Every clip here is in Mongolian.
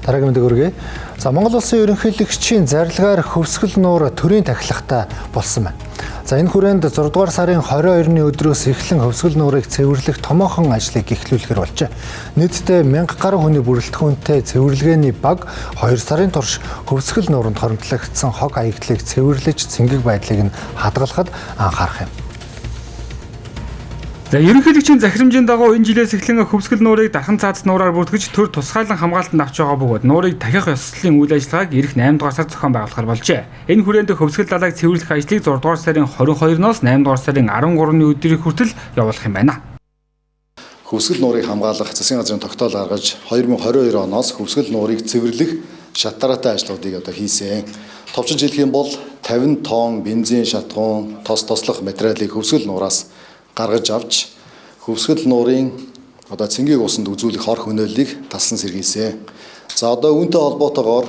Дараагийн мэдээ хүргэе. За Монгол улсын ерөнхийлөгчийн зарилгаар хөвсгөл нуур төрийн тахилгатай болсон байна. За энэ хүрээнд 6 дугаар сарын 22-ны өдрөөс эхлэн хөвсгөл нуурыг цэвэрлэх томоохон ажлыг эхлүүлэхээр болжээ. Нийтдээ 1000 гаруй хүний бүрэлдэхүүнтэй цэвэрлэгээний баг 2 сарын турш хөвсгөл нууранд хоримтлагдсан хог аягдлыг цэвэрлэж цэнгэг байдлыг нь хадгалахад анхаарах юм. За ерөнхийлөгчийн захирамжийн дагуу энэ жилээс эхлэн хөвсгөл нуурыг дархан цааз нуураар бүртгэж төр тусгайлан хамгаалтанд авч байгаа бөгөөд нуурыг дахих ёслолын үйл ажиллагааг ирэх 8 дугаар сард зохион байгуулахар болжээ. Энэ хүрээнд хөвсгөл далайг цэвэрлэх ажлыг 6 дугаар сарын 22-ноос 8 дугаар сарын 13-ны өдрийг хүртэл явуулах юм байна. Хөвсгөл нуурыг хамгаалах засгийн газрын тогтоол гаргаж 2022 оноос хөвсгөл нуурыг цэвэрлэх шат дараатай ажлуудыг хийсэн. Товчж хэлэх юм бол 50 тонн бензин шатгуун, тослох материалыг хөвсгөл нуураас гаргаж авч хөвсгөл нуурын цэнгийг усанд үзүүлэх хор хөнөөллийг талсан сэргийлсэн. За үүнтэй холбоотойгоор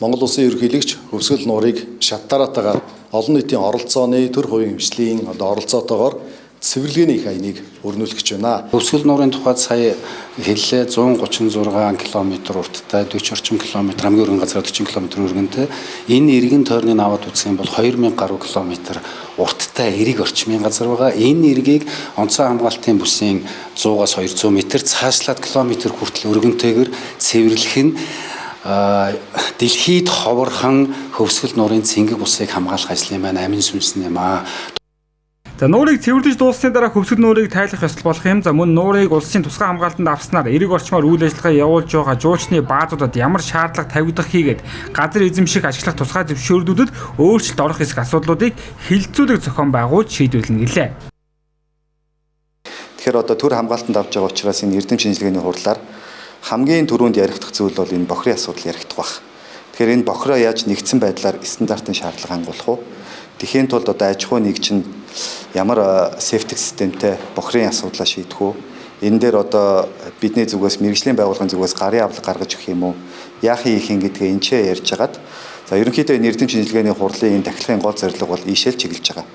Монгол улсын ерөнхийлөгч хөвсгөл нуурыг шат дараатайгаар олон нийтийн оролцооны төр хувийн хвшлийн оролцоотойгоор цэвэрлэгээний их аяныг өрнүүлэх гэж байна. Хөвсгөл нуурын тухайд сая хэллээ 136 км урттай 40 орчим километр хамгийн өргөн газар 40 км өргөнтэй энэ эргэн тойрныг аваад үзэх юм бол 2000 гаруй километр урттай эрэг орчмын газар байгаа. Энэ эргийг онцгой хамгаалтын бүсийн 100-аас 200 м цаашлаад километр хүртэл өргөнтэйгээр цэвэрлэх нь дэлхийд ховорхон хөвсгөл нуурын цэнгэг усыг хамгаалах ажлын маань амин сүнсэн юм аа. За нуурыг цэвэрлэж дууссаны дараа хөвсгөл нуурыг тайлах ёслол болох юм. За мөн нуурыг улсын тусгай хамгаалтанд авснаар эрэг орчмоор үйл ажиллагаа явуулж байгаа жуучны баазуудад ямар шаардлага тавигдах хийгээд газар эзэмших ашиглах тусгай зөвшөөрлүүдэд өөрчлөлт орох эсэх асуудлуудыг хилцүүлэг зохион байгуулж шийдвэрлэнэ гэлээ. Тэгэхээр төр хамгаалтанд авч байгаа учраас энэ эрдэм шинжилгээний хурлаар хамгийн түрүүнд яригдах зүйл бол энэ бохирын асуудал яригдах баг. Тэгэхээр энэ бохироо яаж нэгдсэн байдлаар стандартын шаардлага хангуулах вэ? Тэхийн тулд аж ахуй нэгжин ямар сефтик системтэй бохирын асуудлаа шийдэх үү? Энэ дээр бидний зүгээс мэргэжлийн байгууллагын зүгээс гарын авлага гаргаж өгөх юм уу? Яах юм гэдгээ энчээ ярьж хагаад за ерөнхийдөө энэ эрдэм шинжилгээний хурлын энэ тахилгын гол зорилго бол ийшэл чиглэж байгаа.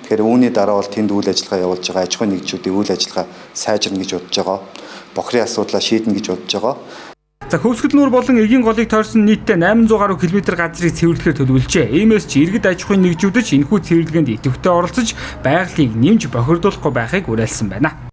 Тэгэхээр үүний дараа бол тэнд үйл ажиллагаа явуулж байгаа аж ахуй нэгжүүдийн үйл ажиллагаа сайжирна гэж бодож байгаа. Бохирын асуудлаа шийднэ гэж бодож байгаа. За хөвсгөл нуур болон эгийн голыг тойрсон нийтдээ 800 гаруй км газрыг цэвэрлэхээр төлөвлөжээ. Иймээс ч иргэд аж ахуйн нэгжүүд ч энэхүү цэвэрлэгээнд идэвхтэй оролцож байгалыг нэмж бохирдуулахгүй байхыг уриалсан байна.